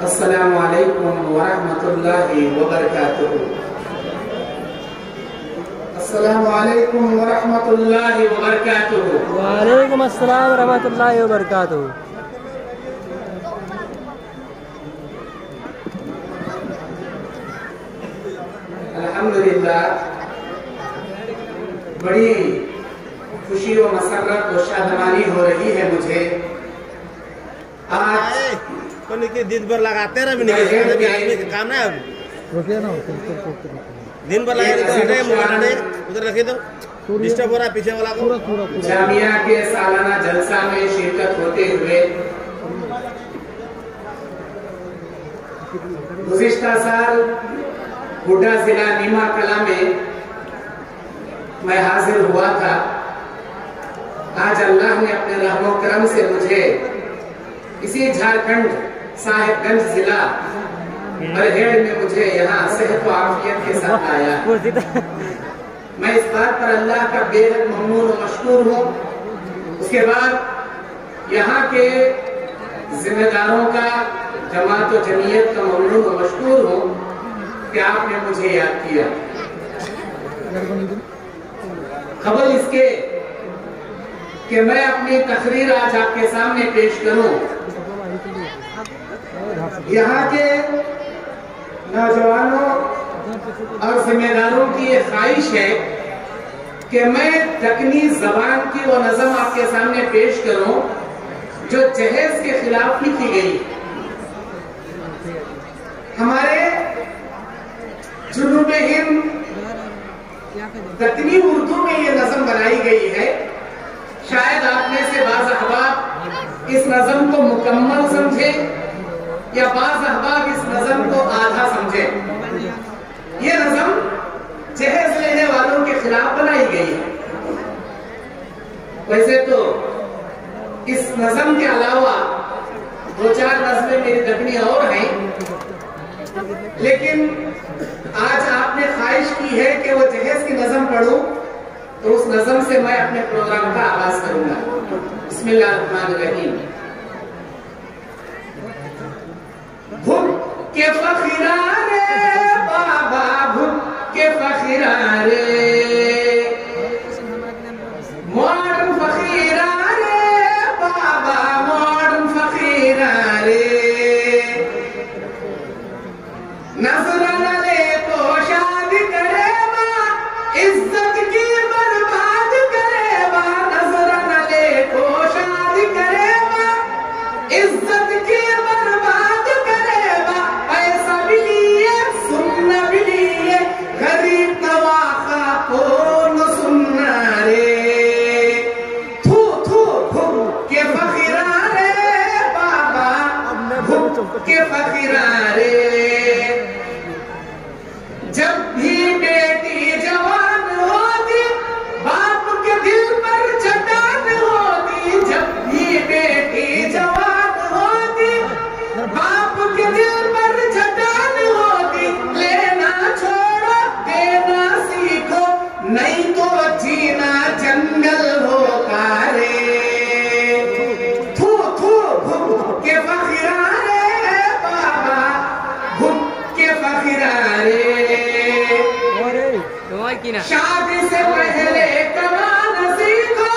السلام علیکم ورحمۃ اللہ وبرکاتہ۔ السلام علیکم ورحمۃ اللہ وبرکاتہ۔ وعلیکم السلام ورحمۃ اللہ وبرکاتہ۔ الحمدللہ بڑی خوشی و مسرت و شادمانی ہو رہی ہے مجھے آج دن بھر لگاتے رہے کام نہ دن بھر لگاتے ادھر رکھے تو ڈسٹرب ہو رہا ہے پیچھے والا کو۔ جامعہ کے سالانہ جلسہ میں شرکت ہوتے ہوئے گزشتہ سال گڈا ضلع نیما کلا میں حاضر ہوا تھا۔ آج اللہ نے اپنے رحم و کرم سے مجھے اسی جھارکھنڈ صاحب گنج ضلع برہیڑ میں مجھے یہاں صحت و عافیت کے ساتھ آیا۔ میں اس بات پر اللہ کا بے حد ممنون و مشکور ہوں۔ اس کے بعد یہاں کے ذمہ داروں کا، جماعت و جمعیت کا ممنون و مشکور ہوں کہ آپ نے مجھے یاد کیا۔ قبل اس کے کہ میں اپنی تقریر آج آپ کے سامنے پیش کروں، یہاں کے نوجوانوں اور ذمہ داروں کی یہ خواہش ہے کہ میں دکنی زبان کی وہ نظم آپ کے سامنے پیش کروں جو جہیز کے خلاف لکھی گئی۔ ہمارے جنوب ہند دکنی اردو میں یہ نظم بنائی گئی ہے۔ شاید آپ میں سے بعض احباب اس نظم کو مکمل سمجھے یا بعض احباب اس نظم کو آدھا سمجھے۔ یہ نظم جہیز لینے والوں کے خلاف بنائی گئی ہے۔ ویسے تو اس نظم کے علاوہ دو چار نظمیں میری دکنی اور ہیں، لیکن آج آپ نے خواہش کی ہے کہ وہ جہیز کی نظم پڑھوں تو اس نظم سے میں اپنے پروگرام کا آغاز کروں گا۔ بسم اللہ الرحمن الرحیم۔ بھٹ کے فخرارے بابا، بھٹ کے فخرارے، ماڈرن فخرارے بابا، ماڈرن فخرارے، نظر نہ لے تو شادی کرے با، عزت کی برباد کرے با، نظر نہ لے تو شادی کرے با، عزت کی برباد کرے با، پیسہ بھی لیے سننا بھی لیے، غریب نواخا کو نہ سننا رے، تھو تھو بھٹ کے فخرارے بابا، بھٹ کے فخرارے، جب بھی بیٹی جوان ہوتی باپ کے دل پر چٹان ہوتی، جب بھی بیٹی جوان ہوتی باپ کے دل پر چٹان ہوتی، لینا چھوڑو دینا سیکھو نہیں تو جینا جنگل ہوتا رے، تھو تھو بھٹ کے فخرارے بابا، بھٹ کے فخرارے، شادی سے پہلے کمانا سیکھو،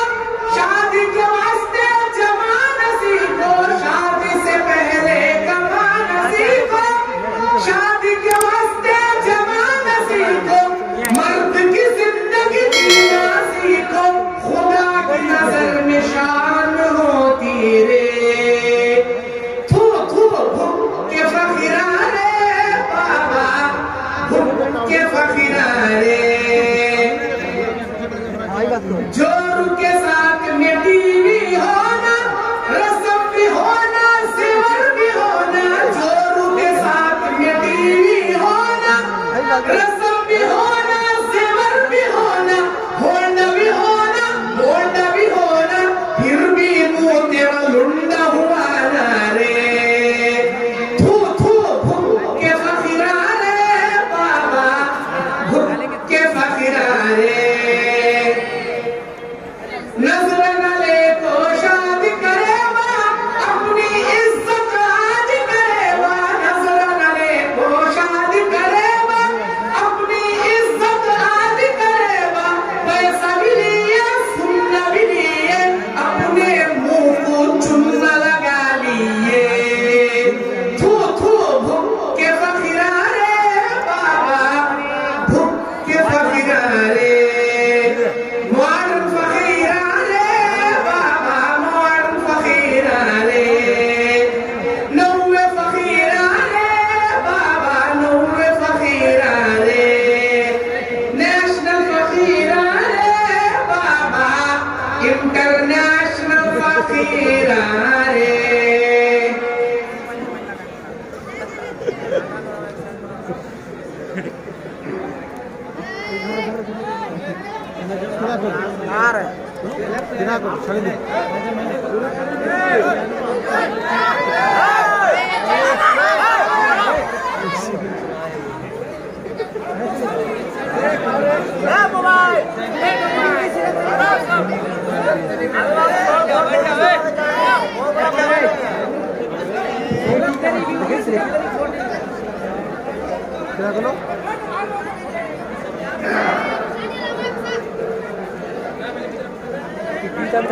شادی کے واسطے جمانا سیکھو، شادی سے پہلے کمانا سیکھو، شادی کے واسطے جمانا سیکھو، مرد کی زندگی جینا سیکھو، خدا کی نظر میں شان ہوتی رے، تھو تھو بھٹ کے فخرارے بابا، بھٹ کے فخرارے،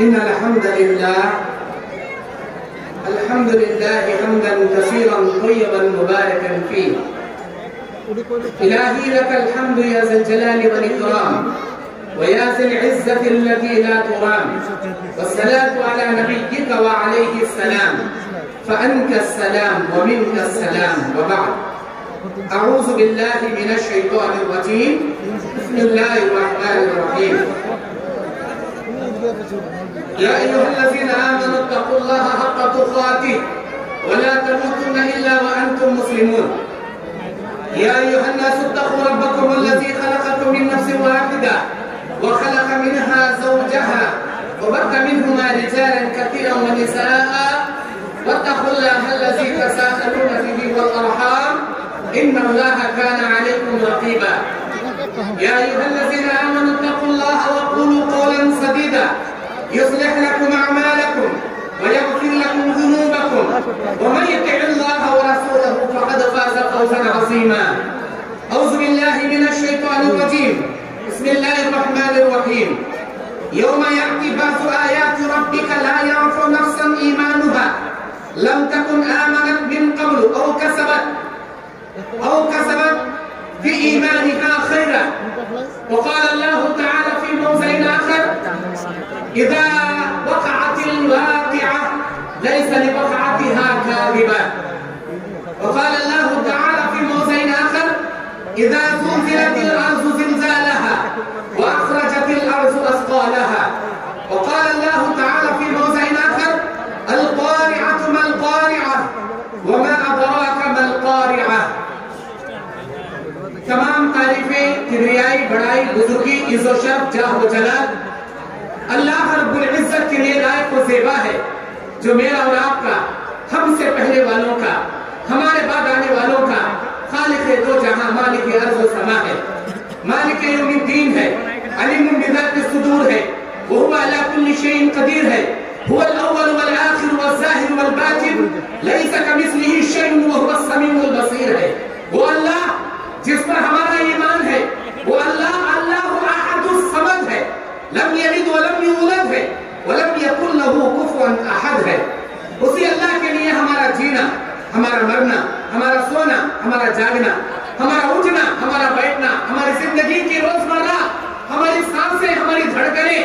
إن الحمد لله حمدا كثيرا طيبا مباركا فيه. إلهي لك الحمد يا ذا الجلال والإكرام ويا ذا العزة التي لا ترام، والصلاة على نبيك وعليه السلام، فأنت السلام ومنك السلام، وبعد. أعوذ بالله من الشيطان الرجيم، بسم الله الرحمن الرحيم. يا أيها الذين آمنوا اتقوا الله حق تقاته ولا تموتن إلا وأنتم مسلمون. يا أيها الناس اتقوا ربكم الذي خلقكم من نفس واحدة وخلق منها زوجها وبث منهما رجالا كثيرا ونساء واتقوا الله الذي تساءلون به والأرحام إن الله كان عليكم رقيبا. يا أيها الذين آمنوا اتقوا الله وقولوا قولا سديدا يصلح لكم أعمالكم ويغفر لكم ذنوبكم ومن يطع الله ورسوله فقد فاز فوزا عظيما. أعوذ بالله من الشيطان الرجيم، بسم الله الرحمن الرحيم. يوم يأتي بعض آيات ربك لا ينفع نفسا إيمانها لم تكن آمنت من قبل أو كسبت في إيمانها خيرا. وقال الله تعالى في موضع آخر إذا وقعت الواقعة ليس لوقعتها كاذبة. وقال الله تعالى في موضع آخر إذا زلزلت الأرض زلزالها وأخرجت الأرض أثقالها. وقال الله تعالى في موضع آخر القارعة ما القارعة وما أدراك ما القارعة. تمام تعریفیں کبریائی بڑائی بزرگی عز و شرف جاہ و جلال اللہ رب العزت کے لیے لائق و زیبا ہے، جو میرا اور آپ کا، ہم سے پہلے والوں کا، ہمارے بعد آنے والوں کا خالق دو جہاں، مالک ارض و سما ہے، مالک یوم الدین ہے، علیم بذات الصدور ہے، وهو على كل شيء قدير ہے، هو الاول والآخر والظاہر والباطن ليس كمثله شيء وهو السميع البصير ہے. وہ اللہ جس پر ہمارا ایمان ہے، وہ اللہ احد الصمد ہے، لم یلد ولم یولد ہے، ولم یکن له کفوا احد ہے. اسی اللہ کے لیے ہمارا جینا، ہمارا مرنا، ہمارا سونا، ہمارا جاگنا، ہمارا اٹھنا، ہمارا بیٹھنا، ہماری زندگی کی روزمرہ، ہماری سانسیں، ہماری دھڑکنیں،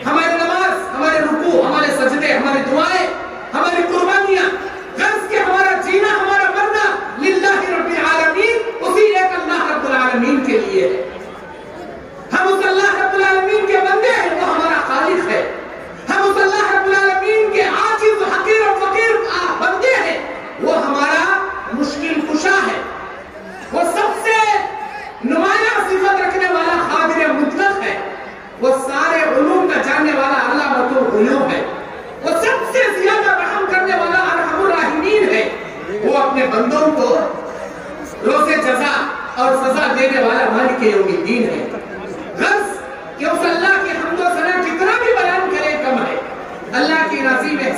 ہماری نماز، ہمارے رکوع، ہمارے سجدے، ہماری دعائیں، ہماری قربانیاں، غرض کہ ہمارا جینا، ہمارا مرنا للہ رب العالمین، اسی ایک اللہ رب العالمین کے لیے ہے. ہم اس اللہ رب العالمین کے بندے ہیں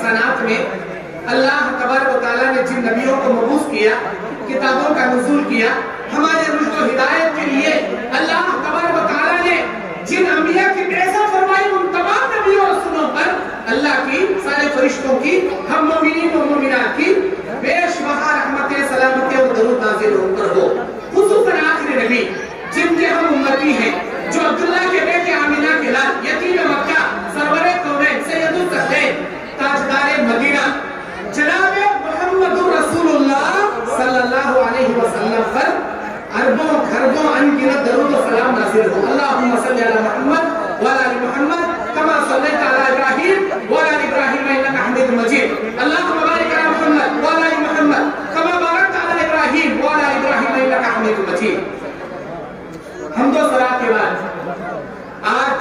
احسانات میں اللہ تبارک و تعالیٰ نے جن نبیوں کو مبعوث کیا، کتابوں کا نزول کیا، ہمارے رشد و ہدایت کے لیے اللہ تبارک و تعالیٰ نے جن انبیاء کی بعثت فرمائی، ان تمام نبیوں اور رسولوں پر اللہ کی، سارے فرشتوں کی، ہم مومنین و مومنات کی بے شمار رحمت، سلامت اور درود نازل ہو کر ہو۔ خصوصاً آخری نبی جن کے ہم امتی ہیں، جو عبداللہ کے بیٹے آمینہ کے لال، یتیم مکہ، سرور کونین، سید الثقلین، تاجدار مدینہ، جناب محمد رسول اللہ صلی اللہ علیہ وسلم پر اربوں خربوں انگنت درود و سلام نازل ہو۔ اللہم صلی علی محمد وعلی آل محمد کما صلیت علی ابراہیم وعلی آل ابراہیم انک حمید مجید۔ اللہم بارک علی محمد وعلی آل محمد کما بارکت علی ابراہیم وعلی آل ابراہیم انک حمید مجید۔ حمد و ثنا کے بعد آج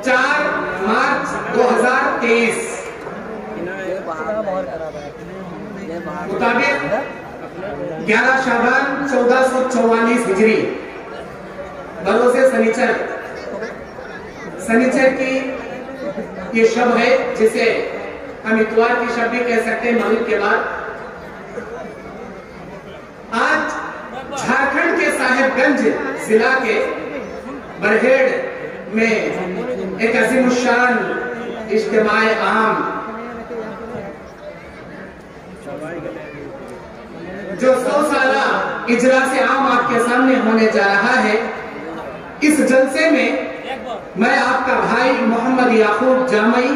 4 مارچ 2023 مطابق 11 شعبان 1444 ہجری بروز سنیچر کی یہ شب ہے، جسے ہم اتوار کی شب بھی کہہ سکتے ہیں، مغرب کے بعد۔ آج جھارکھنڈ کے صاحب گنج ضلع کے برہیڑ میں ایک عظیم الشان اجتماع عام جو 100 سالہ اجلاس عام آپ کے سامنے ہونے جا رہا ہے، اس جلسے میں میں آپ کا بھائی محمد یعقوب جامعی،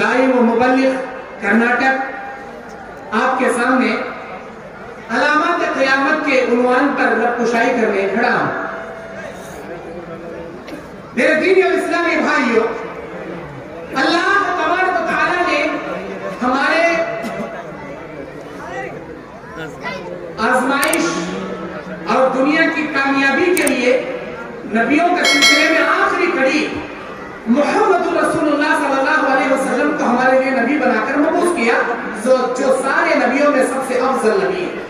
داعی و مبلغ کرناٹک، آپ کے سامنے علامات قیامت کے عنوان پر رب کشائی کرنے کھڑا ہوں۔ میرے دینی اور اسلامی بھائیوں، اللہ تبارک و تعالیٰ نے ہمارے آزمائش اور دنیا کی کامیابی کے لیے نبیوں کے سلسلے میں آخری کڑی محمد رسول اللہ صلی اللہ علیہ وسلم کو ہمارے لیے نبی بنا کر مبعوث کیا، جو سارے نبیوں میں سب سے افضل نبی ہے۔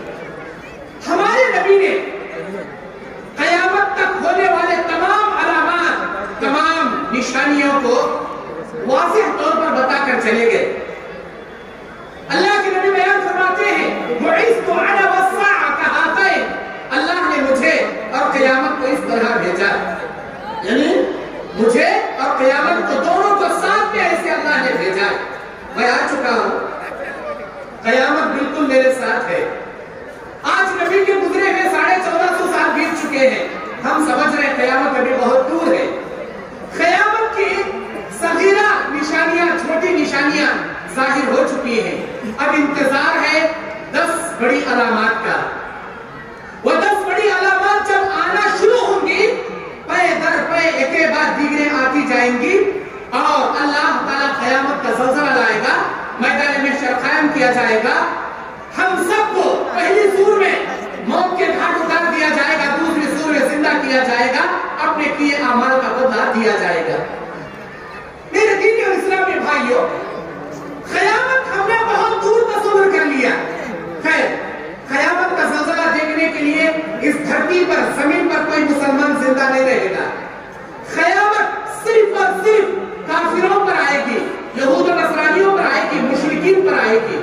ہمارے نبی نے قیامت تک ہونے والے تمام علامات، تمام نشانیوں کو واضح طور پر بتا کر چلے گئے۔ اللہ کے نبی بیان فرماتے ہیں، بُعِثْتُ عَلَى وَالسَّاعَةَ كَهَاتَيْنِ، اللہ نے مجھے اور قیامت کو اس طرح بھیجا، یعنی مجھے اور قیامت کو دونوں کو ساتھ میں ایسے اللہ نے بھیجا۔ میں آ چکا ہوں، قیامت بالکل میرے ساتھ ہے۔ آج نبی کے گزرے ہوئے 1450 سال بیت چکے ہیں، ہم سمجھ رہے ہیں قیامت ابھی بہت دور ہے۔ قیامت کی صغیرہ نشانیاں، چھوٹی نشانیاں ظاہر ہو چکی ہیں، اب انتظار ہے 10 بڑی علامات کا۔ وہ 10 بڑی علامات جب آنا شروع ہوں گی، پے در پے ایک کے بعد دیگریں آتی جائیں گی، اور اللہ تعالیٰ قیامت کا زلزلہ لائے گا، میدان محشر قائم کیا جائے گا، ہم سب کو پہلی سور میں موت کے گھاٹ اتار دیا جائے گا، دوسری سور میں زندہ کیا جائے گا، اپنے کیے اعمال کا بدلہ دیا جائے گا۔ میرے دینی اور اسلامی بھائیوں، قیامت ہم نے بہت دور تصور کر لیا۔ خیر، قیامت کا زلزلہ دیکھنے کے لیے اس دھرتی پر، زمین پر کوئی مسلمان زندہ نہیں رہے گا۔ قیامت صرف اور صرف کافروں پر آئے گی، یہود و نصرانیوں پر آئے گی، مشرکین پر آئے گی۔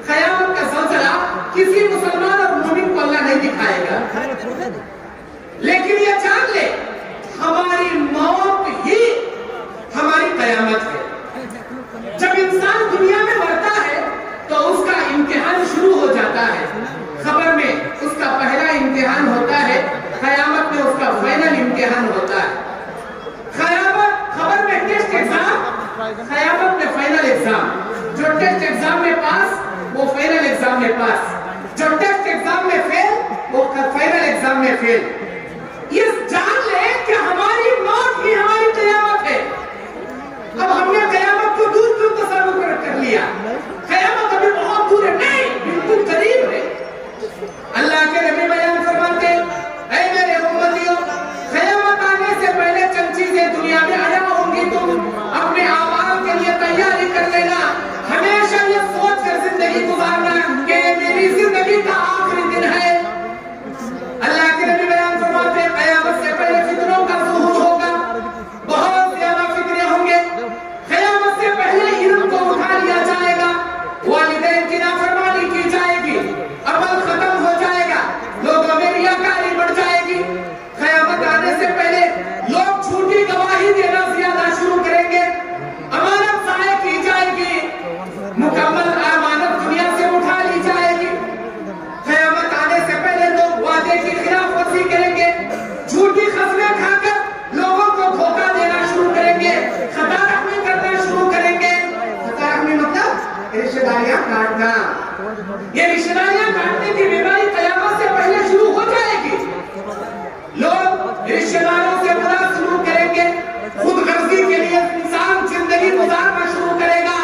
قیامت کا زلزلہ کسی مسلمان اور مومن کو اللہ نہیں دکھائے گا، لیکن یہ جان لے ہماری موت ہی ہماری قیامت ہے۔ جب انسان دنیا میں مرتا ہے تو اس کا امتحان شروع ہو جاتا ہے، خبر میں اس کا پہلا امتحان ہوتا ہے، قیامت میں اس کا فائنل امتحان ہوتا ہے۔ خبر میں ٹیسٹ ایگزام، قیامت میں فائنل ایگزام۔ جو ٹیسٹ ایگزام میں پاس وہ فائنل ایگزام میں پاس، جو ٹیسٹ ایگزام میں فیل وہ فائنل ایگزام میں فیل۔ یہ جان لے کہ ہماری موت ہی ہماری قیامت ہے۔ اب ہم نے قیامت کو دور دور تصور کر لیا، قیامت ابھی بہت دور ہے، نہیں، بالکل قریب ہے۔ اللہ کے نبی بیان فرماتے، اے میرے امتیوں، قیامت آنے سے پہلے چند چیزیں دنیا میں آیا ہوں گی، تم اپنے اعمال کے لیے تیاری کر لینا، ہمیشہ یہ سوچ کر زندگی گزارنا کہ میری زندگی کا آخری دن ہے۔ اللہ کے نبی بیان فرماتے ہیں، قیامت سے پہلے فتنوں کا ظہور یہ رشتہ داریاں کاٹنے کی بیماری قیامت سے پہلے شروع ہو جائے گی. لوگ رشتہ داروں سے برا سلوک کریں گے. خود غرضی کے لیے انسان زندگی گزارنا شروع کرے گا.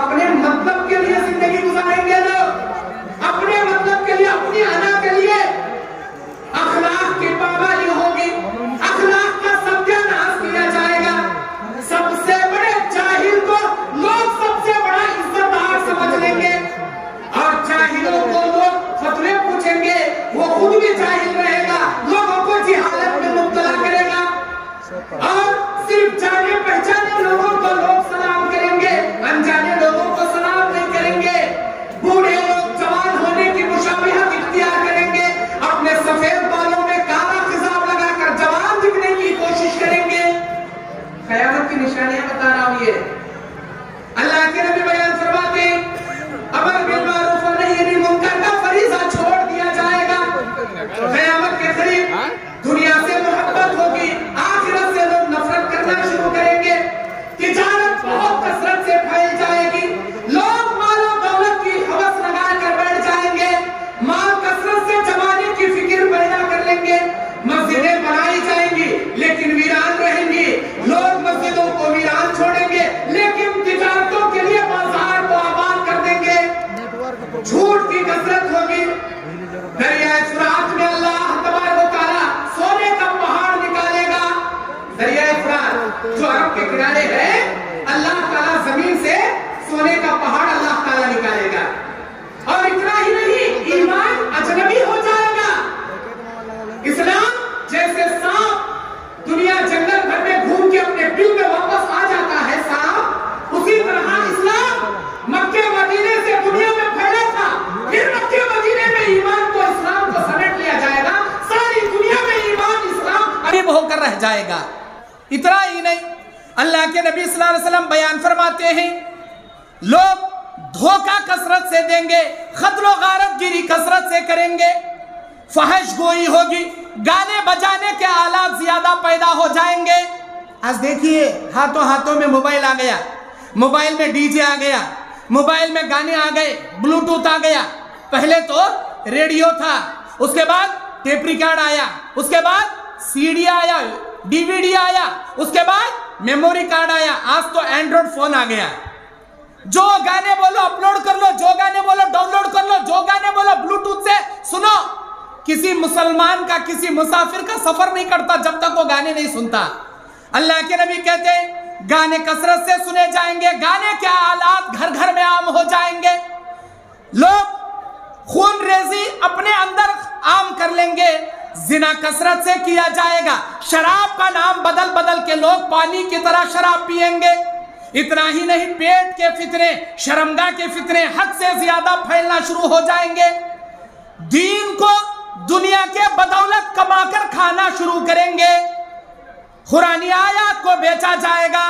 اپنے مطلب کے لیے زندگی گزاریں گے لوگ. اپنے مطلب کے لیے, اپنی انا کے لیے. اخلاق کی پامالی ہوگی. اخلاق کا ستیہ ناش کیا جائے گا. سب سے بڑے جاہل کو لوگ سب سے بڑا عزت دار سمجھ لیں گے, اور جاہلوں کو لوگ فتوے پوچھیں گے, وہ خود بھی جاہل رہے گا, لوگوں کو جہالت میں مبتلا کرے گا. اور صرف جانے پہچانے لوگوں کو لوگ سلام کریں گے, انجانے لوگوں کو سلام نہیں کریں گے. بوڑھے لوگ جوان ہونے کی مشابہت اختیار کریں گے, اپنے سفید بالوں میں کالا خضاب لگا کر جوان دکھنے کی کوشش کریں گے. قیامت کی نشانیاں بتا رہا ہوں. یہ اللہ کے نبی بیان فرماتے ہیں, امر بالمعروف و نہی عن المنکر کا فریضہ چھوڑ دیا جائے گا. قیامت کے قریب دنیا سے محبت ہوگی, آخرت سے لوگ نفرت کرنا شروع کریں گے. تجارت بہت کثرت سے پھیل جائے گی. لوگ مال و دولت کی ہوس لگا کر بیٹھ جائیں گے, مال کثرت سے جمانے کی فکر پیدا کر لیں گے. مسجدیں بنائی جائیں گی لیکن ویران رہیں گی. لوگ مسجدوں کو ویران چھوڑیں گے لیکن تجارتوں کے لیے بازار کو آباد کر دیں گے. جھوٹ کی کثرت ہوگی. دریائے فرات میں اللہ تبارک و تعالیٰ سونے کا پہاڑ نکالے گا. دریائے فرات جو عرب کے کنارے ہے, اللہ تعالیٰ زمین سے سونے کا پہاڑ اللہ تعالیٰ نکالے گا. اور اتنا ہی نہیں, ایمان اجنبی ہو جائے گا. اسلام جیسے سانپ دنیا جنگل بھر میں گھوم کے اپنے بل میں واپس آ جاتا ہے سانپ, اسی طرح اسلام مکہ مدینے سے دنیا میں پھیلا تھا, پھر مکہ مدینے میں ایمان کو, اسلام کو سمیٹ لیا جائے گا. ساری دنیا میں ایمان اسلام قریب ہو کر رہ جائے گا. اتنا ہی نہیں, اللہ کے نبی صلی اللہ علیہ وسلم بیان فرماتے ہیں, لوگ دھوکہ کثرت سے دیں گے, قتل و غارت گیری کثرت سے کریں گے, فحش گوئی ہوگی, گانے بجانے کے آلات زیادہ پیدا ہو جائیں گے. آج دیکھیے ہاتھوں ہاتھوں میں موبائل آ گیا, موبائل میں ڈی جے آ گیا, موبائل میں گانے آ گئے, بلوٹوتھ آ گیا. پہلے تو ریڈیو تھا, اس کے بعد ٹیپ ریکارڈ آیا, اس کے بعد سی ڈی آیا, ڈی وی ڈی آیا, اس کے بعد میموری کارڈ آیا, آج تو اینڈرائڈ فون آ گیا. جو گانے بولو اپلوڈ کر لو, جو گانے بولو ڈاؤن لوڈ کر لو, جو گانے بولو بلوٹوتھ سے سنو. کسی مسلمان کا, کسی مسافر کا سفر نہیں کرتا جب تک وہ گانے نہیں سنتا. اللہ کے نبی کہتے ہیں گانے کثرت سے سنے جائیں گے, گانے کے آلات گھر گھر میں عام ہو جائیں گے. لوگ خون ریزی اپنے اندر عام کر لیں گے, زنا کثرت سے کیا جائے گا, شراب کا نام بدل بدل کے لوگ پانی کی طرح شراب پیئیں گے. اتنا ہی نہیں, پیٹ کے فتنے, شرمگاہ کے فتنے حد سے زیادہ پھیلنا شروع ہو جائیں گے. دین کو دنیا کے بدولت کما کر کھانا شروع کریں گے. قرآنی آیات کو بیچا جائے گا.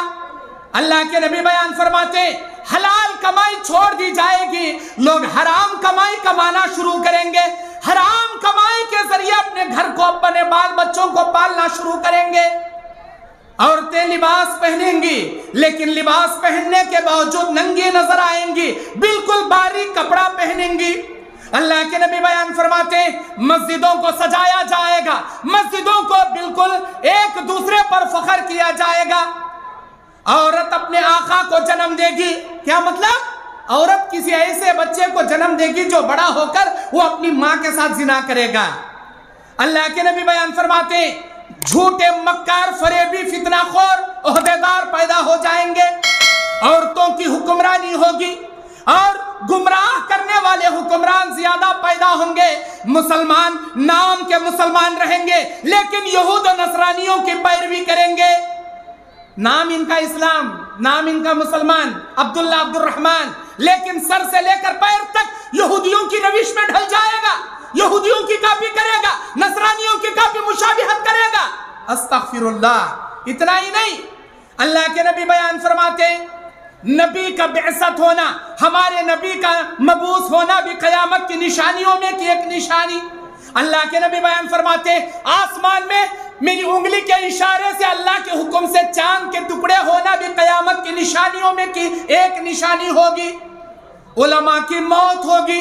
اللہ کے نبی بیان فرماتے ہیں حلال کمائی چھوڑ دی جائے گی, لوگ حرام کمائی کمانا شروع کریں گے. حرام کمائی کے ذریعے اپنے گھر کو, اپنے بال بچوں کو پالنا شروع کریں گے. عورتیں لباس پہنیں گی لیکن لباس پہننے کے باوجود ننگی نظر آئیں گی, بالکل باریک کپڑا پہنیں گی. اللہ کے نبی بیان فرماتے ہیں مسجدوں کو سجایا جائے گا, مسجدوں کو بالکل ایک دوسرے پر فخر کیا جائے گا. عورت اپنے آقا کو جنم دے گی. کیا مطلب؟ عورت کسی ایسے بچے کو جنم دے گی جو بڑا ہو کر وہ اپنی ماں کے ساتھ زنا کرے گا. اللہ کے نبی بیان فرماتے ہیں جھوٹے مکار فریبی فتنہ خور عہدیدار پیدا ہو جائیں گے. عورتوں کی حکمرانی ہوگی اور گمراہ کرنے والے حکمران زیادہ پیدا ہوں گے. مسلمان نام کے مسلمان رہیں گے لیکن یہود و نصرانیوں کی پیروی کریں گے. نام ان کا اسلام, نام ان کا مسلمان, عبداللہ عبد الرحمن, لیکن سر سے لے کر پیر تک یہودیوں کی روش میں ڈھل جائے گا, یہودیوں کی کاپی کرے گا, نصرانیوں کی کاپی مشابہت کرے گا. استغفر اللہ. اتنا ہی نہیں, اللہ کے نبی بیان فرماتے ہیں نبی کا بعثت ہونا, ہمارے نبی کا مبعوث ہونا بھی قیامت کی نشانیوں میں کی ایک نشانی. اللہ کے نبی بیان فرماتے ہیں آسمان میں میری انگلی کے اشارے سے اللہ کے حکم سے چاند کے ٹکڑے ہونا بھی قیامت کی نشانیوں میں کی ایک نشانی ہوگی. علماء کی موت ہوگی,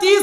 30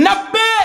90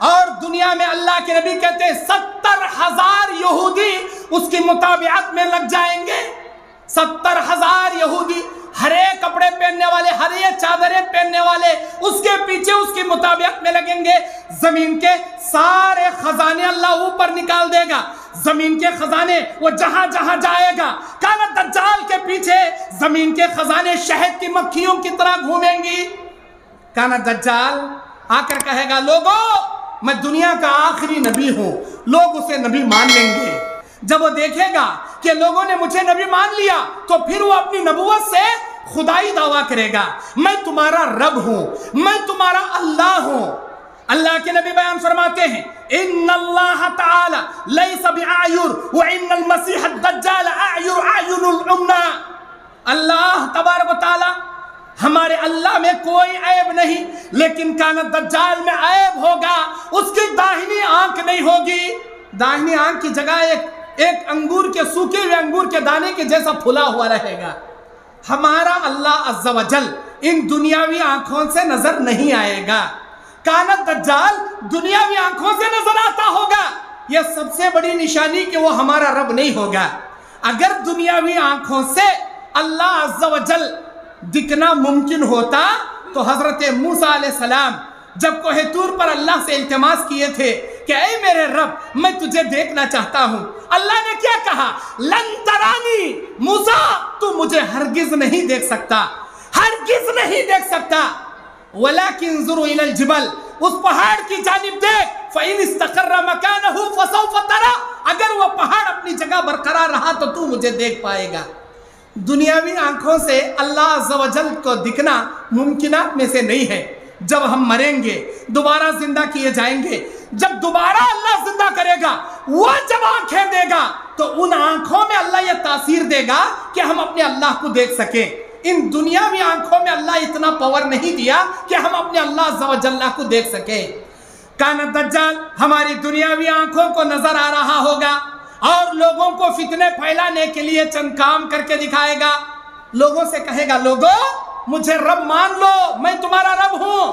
اور دنیا میں اللہ کے نبی کہتے ہیں 70,000 یہودی اس کی مطابعت میں لگ جائیں گے. 70,000 یہودی، ہر ایک کپڑے پہننے والے، ہر ایک چادریں پہننے والے، اس کے پیچھے اس کی مطابعت میں لگیں گے. زمین کے سارے خزانے اللہ اوپر نکال دے گا. زمین کے خزانے وہ جہاں جہاں جائے گا. کانا دجال کے پیچھے زمین کے خزانے شہد کی مکھیوں کی طرح گھومیں گی. کانا دجال آ کر کہے گا لوگوں میں دنیا کا آخری نبی ہوں. لوگ اسے نبی مان لیں گے. جب وہ دیکھے گا کہ لوگوں نے مجھے نبی مان لیا تو پھر وہ اپنی نبوت سے خدائی دعویٰ کرے گا. میں تمہارا رب ہوں، میں تمہارا اللہ ہوں. اللہ کے نبی بیان فرماتے ہیں ان اللہ تعالی لیس بعیور وان المسیح الدجال اعیر اعین العمیا. اللہ تبارک و تعالی ہمارے اللہ میں کوئی عیب نہیں، لیکن کانا دجال میں عیب ہوگا. اس کی داہنی آنکھ نہیں ہوگی. داہنی آنکھ کی جگہ ایک انگور کے سوکھے ہوئے انگور کے دانے کے جیسا پھلا ہوا رہے گا. ہمارا اللہ عز و جل ان دنیاوی آنکھوں سے نظر نہیں آئے گا. کانا دجال دنیاوی آنکھوں سے نظر آتا ہوگا. یہ سب سے بڑی نشانی کہ وہ ہمارا رب نہیں ہوگا. اگر دنیاوی آنکھوں سے اللہ عز و جل دکھنا ممکن ہوتا تو حضرت موسیٰ علیہ السلام جب کوہ طور پر اللہ سے التماس کیے تھے کہ اے میرے رب میں تجھے دیکھنا چاہتا ہوں، اللہ نے کیا کہا؟ لن ترانی، موسیٰ تو مجھے ہرگز نہیں دیکھ سکتا، ہرگز نہیں دیکھ سکتا. ولیکن انظروا الی الجبل، اس پہاڑ کی جانب دیکھ. فإن استقر مکانہ فسوف ترى، اگر وہ پہاڑ اپنی جگہ برقرار رہا تو مجھے دیکھ پائے گا. دنیاوی آنکھوں سے اللہ عز و جل کو دکھنا ممکنات میں سے نہیں ہے. جب ہم مریں گے دوبارہ زندہ کیے جائیں گے، جب دوبارہ اللہ زندہ کرے گا، وہ جب آنکھیں دے گا تو ان آنکھوں میں اللہ یہ تاثیر دے گا کہ ہم اپنے اللہ کو دیکھ سکیں. ان دنیاوی آنکھوں میں اللہ اتنا پاور نہیں دیا کہ ہم اپنے اللہ عز و جل کو دیکھ سکیں. کانا دجال ہماری دنیاوی آنکھوں کو نظر آ رہا ہوگا اور لوگوں کو فتنے پھیلانے کے لیے چند کام کر کے دکھائے گا. لوگوں سے کہے گا لوگوں مجھے رب مان لو، میں تمہارا رب ہوں.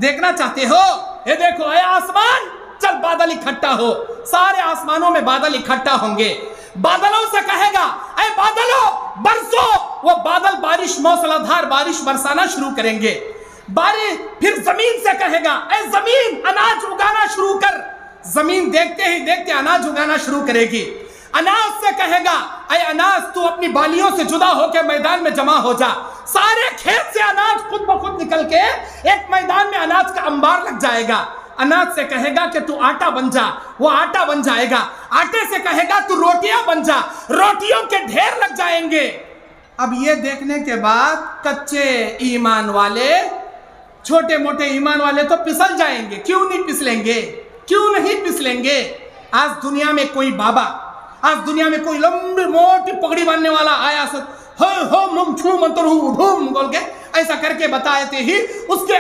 دیکھنا چاہتے ہو؟ یہ دیکھو اے آسمان، چل بادل اکٹھا ہو. سارے آسمانوں میں بادل اکٹھا ہوں گے. بادلوں سے کہے گا اے بادلوں برسو. وہ بادل بارش، موسلادھار بارش برسانا شروع کریں گے. بارش پھر زمین سے کہے گا اے زمین اناج اگانا شروع کر. زمین دیکھتے ہی دیکھتے اناج اگانا شروع کرے گی. اناج سے کہے گا اے اناج تو اپنی بالیوں سے جدا ہو کے میدان میں جمع ہو جا. سارے کھیت سے اناج خود بخود نکل کے ایک میدان میں اناج کا انبار لگ جائے گا. اناج سے کہے گا کہ تو آٹا بن جا، وہ آٹا بن جائے گا. آٹے سے کہے گا تو روٹیاں بن جا، روٹیوں کے ڈھیر لگ جائیں گے. اب یہ دیکھنے کے بعد کچے ایمان والے، چھوٹے موٹے ایمان والے تو پسل جائیں گے. کیوں نہیں پسلیں گے؟ کیوں نہیں پسلیں گے؟ آج دنیا میں کوئی بابا، آج دنیا میں کوئی لمبی موٹی پگڑی باندھنے والا آیا بول کے ایسا کر کے بتاتے ہی اس کے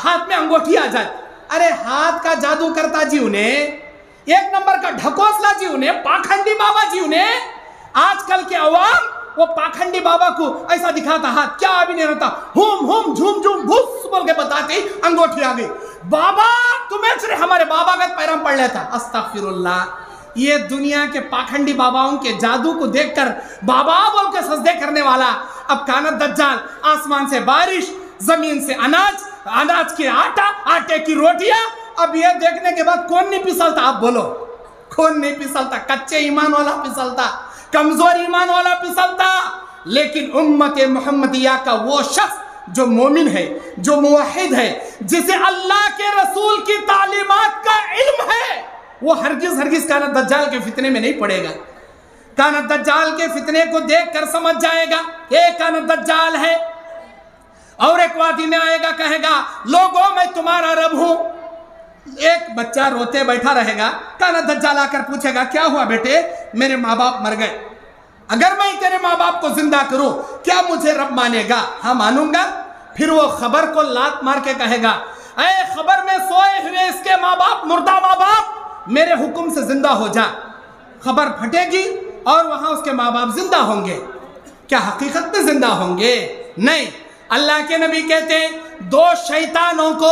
ہاتھ میں انگوٹھی آ جائے. ارے ہاتھ کا جادو کرتا جی انہیں، ایک نمبر کا ڈھکوسلا جی انہیں، پاکھنڈی بابا جی انہیں. آج کل کے عوام وہ پاکھنڈی بابا کو ایسا دکھاتا ہاتھ کیا ابھی نہیں رہتا، ہوم ہوم جھوم جھوم بھوس بول کے بتاتے ہی انگوٹھی آ گئی. بابا تمہیں چلے ہمارے بابا کا پیرام پڑھ لیتا. استغفر اللہ. یہ دنیا کے پاکھنڈی باباؤں کے جادو کو دیکھ کر بابا بول کے سجدے کرنے والا. اب کانا دجال آسمان سے بارش، زمین سے اناج، اناج کے آٹا، آٹے کی روٹیاں. اب یہ دیکھنے کے بعد کون نہیں پسلتا؟ آپ بولو کون نہیں پسلتا؟ کچے ایمان والا پسلتا، کمزور ایمان والا پسلتا. لیکن امت محمدیہ کا وہ شخص جو مومن ہے، جو موحد ہے، جسے اللہ کے رسول کی تعلیمات کا علم ہے، وہ ہرگز ہرگز کانا دجال کے فتنے میں نہیں پڑے گا. کانا دجال کے فتنے کو دیکھ کر سمجھ جائے گا ایک کانا دجال ہے. اور ایک وادی میں آئے گا، کہے گا لوگوں میں تمہارا رب ہوں. ایک بچہ روتے بیٹھا رہے گا. کانا دجال آ کر پوچھے گا کیا ہوا بیٹے؟ میرے ماں باپ مر گئے، اگر میں تیرے ماں باپ کو زندہ کروں کیا مجھے رب مانے گا؟ ہاں مانوں گا. پھر وہ خبر کو لات مار کے کہے گا اے خبر میں سوئے ہوئے اس کے ماں باپ، مردہ ماں باپ، میرے حکم سے زندہ ہو جا. خبر پھٹے گی اور وہاں اس کے ماں باپ زندہ ہوں گے. کیا حقیقت میں زندہ ہوں گے؟ نہیں. اللہ کے نبی کہتے ہیں دو شیطانوں کو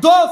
2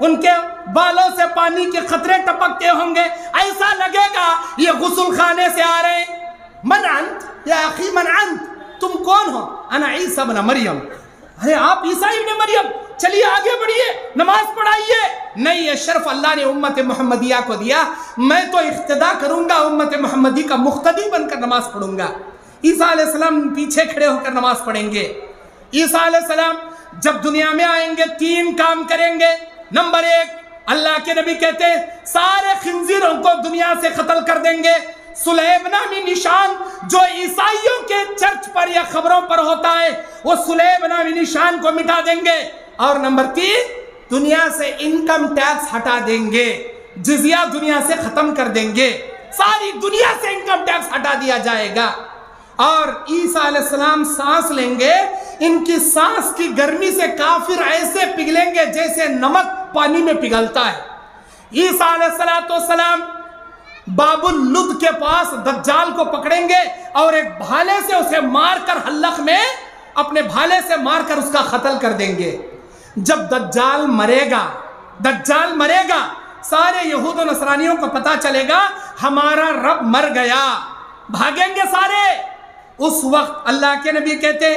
ان کے بالوں سے پانی کے قطرے ٹپکتے ہوں گے، ایسا لگے گا یہ غسل خانے سے آ رہے ہیں۔ من انت یا اخی من انت، تم کون ہو؟ انا عیسیٰ ابن مریم۔ ارے آپ عیسیٰ ابن مریم، چلیے آگے بڑھیے، نماز پڑھائیے۔ نہیں، یہ شرف اللہ نے امت محمدیہ کو دیا، میں تو اقتدا کروں گا، امت محمدی کا مقتدی بن کر نماز پڑھوں گا۔ عیسیٰ علیہ السلام پیچھے کھڑے ہو کر نماز پڑھیں گے۔ عیسیٰ علیہ السلام جب دنیا میں آئیں گے 3 کام کریں گے۔ نمبر 1، اللہ کے نبی کہتے ہیں سارے خنزیروں کو دنیا سے قتل کر دیں گے۔ صلیب نامی نشان جو عیسائیوں کے چرچ پر یا خبروں پر ہوتا ہے، وہ صلیب نامی نشان کو مٹا دیں گے۔ اور نمبر 3، دنیا سے انکم ٹیکس ہٹا دیں گے، جزیہ دنیا سے ختم کر دیں گے، ساری دنیا سے انکم ٹیکس ہٹا دیا جائے گا۔ اور عیسیٰ علیہ السلام سانس لیں گے، ان کی سانس کی گرمی سے کافر ایسے پگھلیں گے جیسے نمک پانی میں پگھلتا ہے۔ عیسیٰ علیہ السلام باب اللد کے پاس دجال کو پکڑیں گے اور ایک بھالے سے اسے مار کر حلق میں اپنے بھالے سے مار کر اس کا قتل کر دیں گے۔ جب دجال مرے گا سارے یہود و نصرانیوں کو پتا چلے گا ہمارا رب مر گیا، بھاگیں گے سارے۔ اس وقت اللہ کے نبی کہتے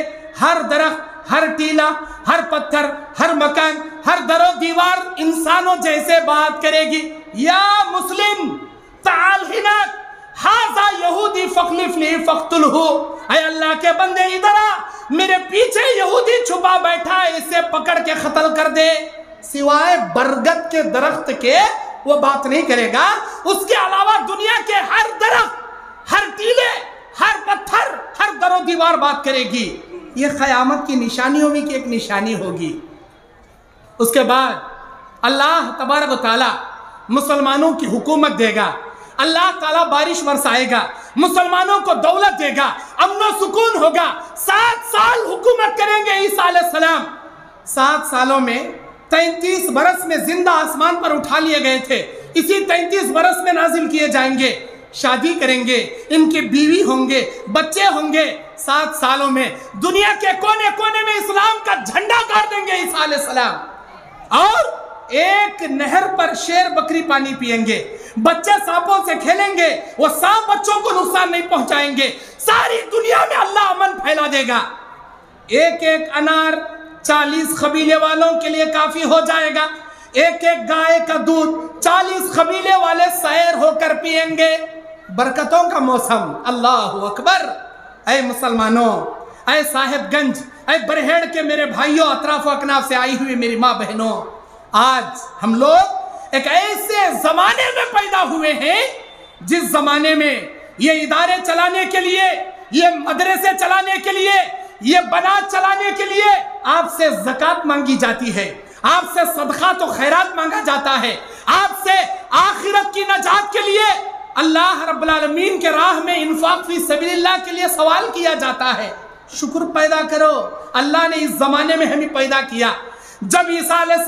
ہر درخت، ہر ٹیلا، ہر پتھر، ہر مکان، ہر در و دیوار انسانوں جیسے بات کرے گی، یا مسلم تعال ہناک ہاذا یہودی فخلف لی فقتلہ، اے اللہ کے بندے ادھر آ، میرے پیچھے یہودی چھپا بیٹھا ہے، اسے پکڑ کے قتل کر دے۔ سوائے برگد کے درخت کے وہ بات نہیں کرے گا، اس کے علاوہ دنیا کے ہر درخت، ہر ٹیلے، ہر پتھر، ہر در و دیوار بات کرے گی۔ یہ قیامت کی نشانیوں میں کی ایک نشانی ہوگی۔ اس کے بعد اللہ تبارک و تعالی مسلمانوں کی حکومت دے گا، اللہ تعالیٰ بارش برسائے گا، مسلمانوں کو دولت دے گا، امن و سکون ہوگا۔ 7 سال حکومت کریں گے عیسیٰ علیہ السلام۔ 7 سالوں میں 33 برس میں زندہ آسمان پر اٹھا لیے گئے تھے، اسی 33 برس میں نازل کیے جائیں گے، شادی کریں گے، ان کے بیوی ہوں گے، بچے ہوں گے۔ 7 سالوں میں دنیا کے کونے کونے میں اسلام کا جھنڈا گاڑ دیں گے عیسیٰ علیہ السلام، اور ایک نہر پر شیر بکری پانی پئیں گے، بچے سانپوں سے کھیلیں گے، وہ سانپ بچوں کو نقصان نہیں پہنچائیں گے، ساری دنیا میں اللہ امن پھیلا دے گا۔ ایک انار 40 قبیلے والوں کے لیے کافی ہو جائے گا، ایک گائے کا دودھ 40 قبیلے والے سیر ہو کر پئیں گے۔ برکتوں کا موسم، اللہ اکبر۔ اے مسلمانوں، اے صاحب گنج، اے برہیڑ کے میرے بھائیوں، اطراف و اکناف سے آئی ہوئی میری ماں بہنوں، آج ہم لوگ ایک ایسے زمانے میں پیدا ہوئے ہیں جس زمانے میں یہ ادارے چلانے کے لیے، یہ مدرسے چلانے کے لیے، یہ بنات چلانے کے لیے آپ سے زکوٰۃ مانگی جاتی ہے، آپ سے صدقات و خیرات مانگا جاتا ہے، آپ سے آخرت کی نجات کے لیے اللہ رب العالمین کے راہ میں انفاق فی سبیل اللہ کے لیے سوال کیا جاتا ہے۔ شکر پیدا کرو، اللہ نے اس زمانے میں ہمیں پیدا کیا۔ جب عیسیٰ علیہ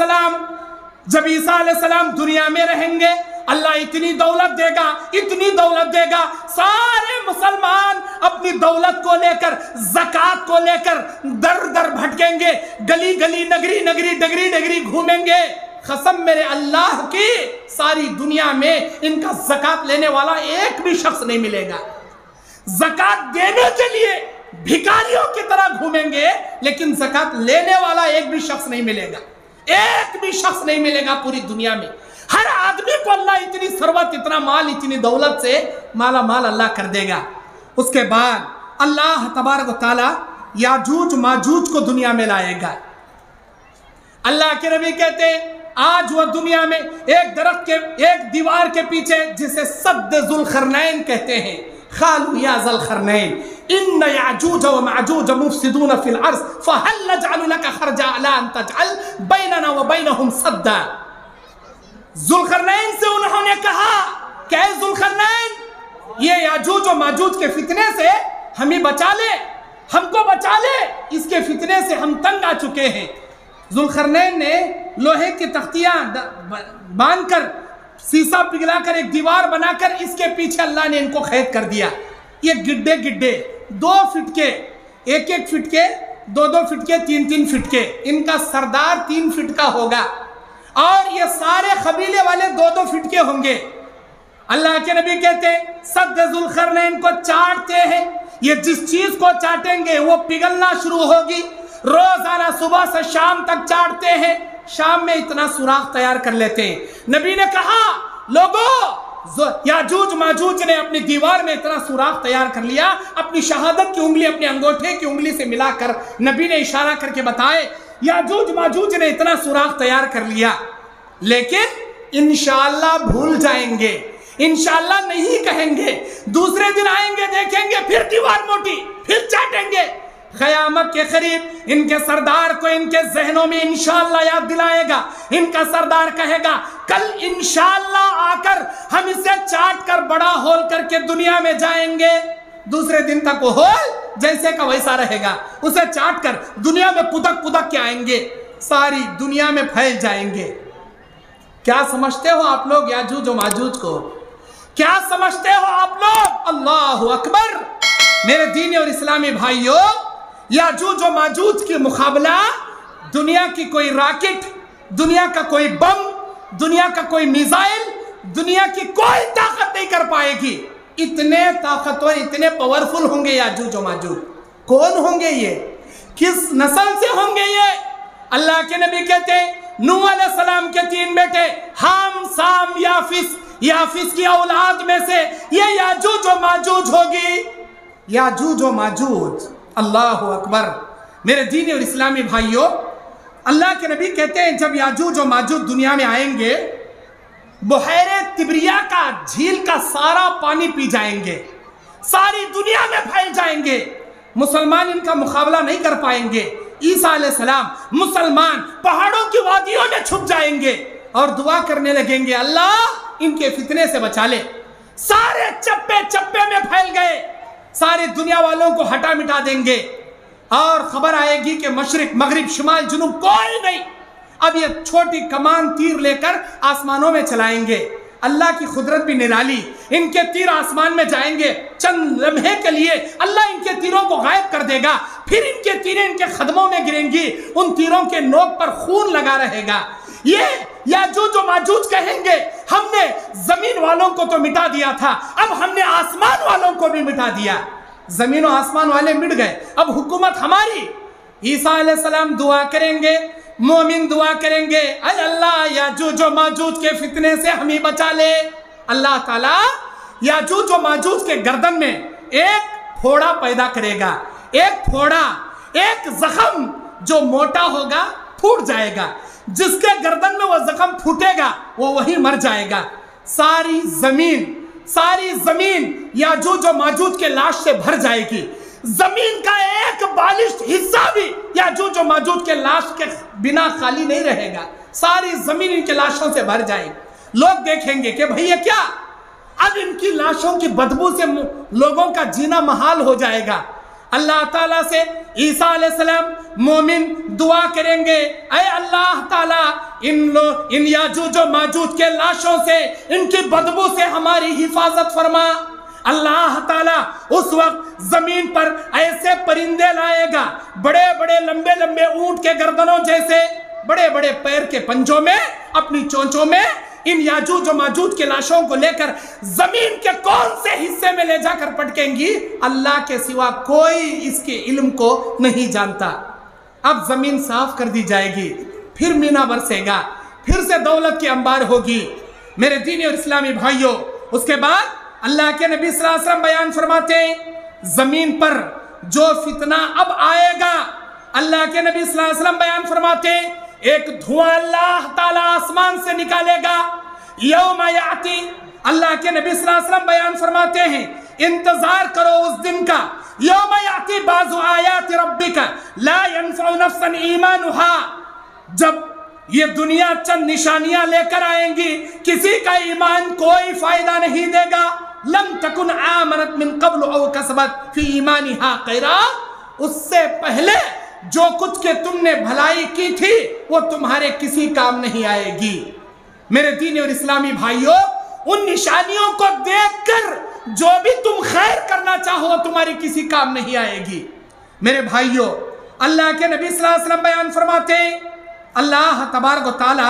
السلام دنیا میں رہیں گے، اللہ اتنی دولت دے گا، اتنی دولت دے گا، سارے مسلمان اپنی دولت کو لے کر، زکوٰۃ کو لے کر در در بھٹکیں گے، گلی گلی، نگری نگری، ڈگری ڈگری گھومیں گے۔ قسم میرے اللہ کی، ساری دنیا میں ان کا زکوٰۃ لینے والا ایک بھی شخص نہیں ملے گا۔ زکوٰۃ دینے کے لیے بھکاریوں کی طرح گھومیں گے، لیکن زکوٰۃ لینے والا ایک بھی شخص نہیں ملے گا، ایک بھی شخص نہیں ملے گا پوری دنیا میں۔ ہر آدمی کو اللہ اتنی ثروت، اتنا مال، اتنی دولت سے مالا مال اللہ کر دے گا۔ اس کے بعد اللہ تبارک و تعالی یاجوج ماجوج کو دنیا میں لائے گا۔ اللہ کے نبی کہتے ہیں آج وہ دنیا میں ایک درخت کے، ایک دیوار کے پیچھے، جسے سد ذوالقرنین کہتے ہیں، قالوا یا ذا القرنین ان یاجوج و ماجوج مفسدون فی الارض فهل نجعل لك خرجا على ان تجعل بیننا وبینہم سدا۔ ذوالقرنین سے انہوں نے کہا کہ اے ذوالقرنین، یہ یاجوج و ماجوج کے فتنے سے ہمیں بچا لے، ہم کو بچا لے، اس کے فتنے سے ہم تنگ آ چکے ہیں۔ ذوالقرنین نے لوہے کی تختیاں باندھ کر، سیسا پگھلا کر، ایک دیوار بنا کر، اس کے پیچھے اللہ نے ان کو قید کر دیا۔ یہ گڈھے گڈھے 2 فٹ کے، 1 فٹ کے، 2 فٹ کے، 3 فٹ کے، ان کا سردار 3 فٹ کا ہوگا، اور یہ سارے قبیلے والے 2-2 فٹ کے ہوں گے. اللہ کے نبی کہتے ہیں سد ذوالقرنین کو چاٹتے ہیں. یہ جس چیز کو چاٹیں گے وہ پگھلنا شروع ہوگی. روزانہ صبح سے شام تک چاٹتے ہیں. شام میں اتنا سوراخ تیار کر لیتے ہیں. نبی نے کہا لوگوں یاجوج ماجوج نے اپنی دیوار میں اتنا سوراخ تیار کر لیا. اپنی شہادت کی انگلی اپنے انگوٹھے کی انگلی سے ملا کر نبی نے اشارہ کر کے بتائے یاجوج ماجوج نے اتنا سوراخ تیار کر لیا. لیکن انشاءاللہ بھول جائیں گے, انشاءاللہ نہیں کہیں گے. دوسرے دن آئیں گے دیکھیں گے پھر دیوار موٹی, پھر چاٹیں گے. قیامت کے قریب ان کے سردار کو ان کے ذہنوں میں انشاءاللہ یاد دلائے گا. ان کا سردار کہے گا کل انشاءاللہ آ کر ہم اسے چاٹ کر بڑا ہول کر کے دنیا میں جائیں گے. دوسرے دن تک وہ ہول جیسے کا ویسا رہے گا. اسے چاٹ کر دنیا میں پدک پدک کے آئیں گے, ساری دنیا میں پھیل جائیں گے. کیا سمجھتے ہو آپ لوگ یاجوج و ماجوج کو؟ کیا سمجھتے ہو آپ لوگ؟ اللہ اکبر. میرے دینی اور اسلامی بھائیوں, یاجوج و ماجوج کی مقابلہ دنیا کی کوئی راکٹ, دنیا کا کوئی بم, دنیا کا کوئی میزائل, دنیا کی کوئی طاقت نہیں کر پائے گی. اتنے طاقتور, اتنے پاورفل ہوں گے یاجوج و ماجوج. کون ہوں گے یہ؟ کس نسل سے ہوں گے یہ؟ اللہ کے نبی کہتے ہیں نوح علیہ السلام کے 3 بیٹے حام, سام, یافس. یافس کی اولاد میں سے یہ یاجوج و ماجوج ہوگی. یاجوج و ماجوج. اللہ اکبر. میرے دینی اور اسلامی بھائیوں, اللہ کے نبی کہتے ہیں جب یاجوج و ماجوج دنیا میں آئیں گے بحیرہ تبریہ کا, جھیل کا سارا پانی پی جائیں گے, ساری دنیا میں پھیل جائیں گے. مسلمان ان کا مقابلہ نہیں کر پائیں گے. عیسیٰ علیہ السلام مسلمان پہاڑوں کی وادیوں میں چھپ جائیں گے اور دعا کرنے لگیں گے اللہ ان کے فتنے سے بچا لے. سارے چپے چپے میں پھیل گئے, ساری دنیا والوں کو ہٹا مٹا دیں گے اور خبر آئے گی کہ مشرق مغرب شمال جنوب کوئی نہیں. اب یہ چھوٹی کمان تیر لے کر آسمانوں میں چلائیں گے. اللہ کی قدرت بھی نرالی. ان کے تیر آسمان میں جائیں گے, چند لمحے کے لیے اللہ ان کے تیروں کو غائب کر دے گا. پھر ان کے تیریں ان کے قدموں میں گریں گی, ان تیروں کے نوک پر خون لگا رہے گا. یہ یاجوج و ماجوج کہیں گے ہم نے زمین والوں کو تو مٹا دیا تھا, اب ہم نے آسمان والوں کو بھی مٹا دیا. زمین و آسمان والے مٹ گئے, اب حکومت ہماری. عیسیٰ علیہ السلام دعا کریں گے, مومن دعا کریں گے اے اللہ یاجوج و ماجوج کے فتنے سے ہمیں بچا لے. اللہ تعالیٰ یاجوج و ماجوج کے گردن میں ایک پھوڑا پیدا کرے گا. ایک پھوڑا, ایک زخم جو موٹا ہوگا پھوٹ جائے گا. جس کے گردن میں وہ زخم پھوٹے گا وہ وہی مر جائے گا. ساری زمین یاجوج و ماجوج کے لاش سے بھر جائے گی. زمین کا ایک بالشت حصہ بھی یاجوج و ماجوج کے لاش کے بنا خالی نہیں رہے گا. ساری زمین ان کے لاشوں سے بھر جائے گی. لوگ دیکھیں گے کہ بھئی یہ کیا, اب ان کی لاشوں کی بدبو سے لوگوں کا جینا محال ہو جائے گا. اللہ تعالیٰ سے عیسیٰ علیہ السلام مومن دعا کریں گے اے اللہ تعالیٰ ان یاجوج و ماجوج کے لاشوں سے, ان کی بدبو سے ہماری حفاظت فرما. اللہ تعالیٰ اس وقت زمین پر ایسے پرندے لائے گا, بڑے بڑے لمبے لمبے اونٹ کے گردنوں جیسے, بڑے بڑے پیر کے پنجوں میں, اپنی چونچوں میں ان یاجوج و ماجوج کے لاشوں کو لے کر زمین کے کون سے حصے میں لے جا کر پٹکیں گی اللہ کے سوا کوئی اس کے علم کو نہیں جانتا. اب زمین صاف کر دی جائے گی, پھر مینا برسے گا, پھر سے دولت کی انبار ہوگی. میرے دینی اور اسلامی بھائیوں, اس کے بعد اللہ کے نبی صلی اللہ علیہ وسلم بیان فرماتے ہیں زمین پر جو فتنہ اب آئے گا, اللہ کے نبی صلی اللہ علیہ وسلم بیان فرماتے ہیں ایک دھواں اللہ تعالیٰ آسمان سے نکالے گا. یوم یاتی, اللہ کے نبی صلی اللہ علیہ وسلم بیان فرماتے ہیں انتظار کرو اس دن کا. یوم یاتی بعض آیات ربک لا ينفع نفسا ایمانها, جب یہ دنیا چند نشانیاں لے کر آئیں گی کسی کا ایمان کوئی فائدہ نہیں دے گا. لم تکن آمنت من قبل او کسبت فی ایمانها خیرا, اس سے پہلے جو کچھ کہ تم نے بھلائی کی تھی وہ تمہارے کسی کام نہیں آئے گی. میرے دینی اور اسلامی بھائیوں, ان نشانیوں کو دیکھ کر جو بھی تم خیر کرنا چاہو تمہاری کسی کام نہیں آئے گی. میرے بھائیوں, اللہ کے نبی صلی اللہ علیہ وسلم بیان فرماتے ہیں اللہ تبارک و تعالی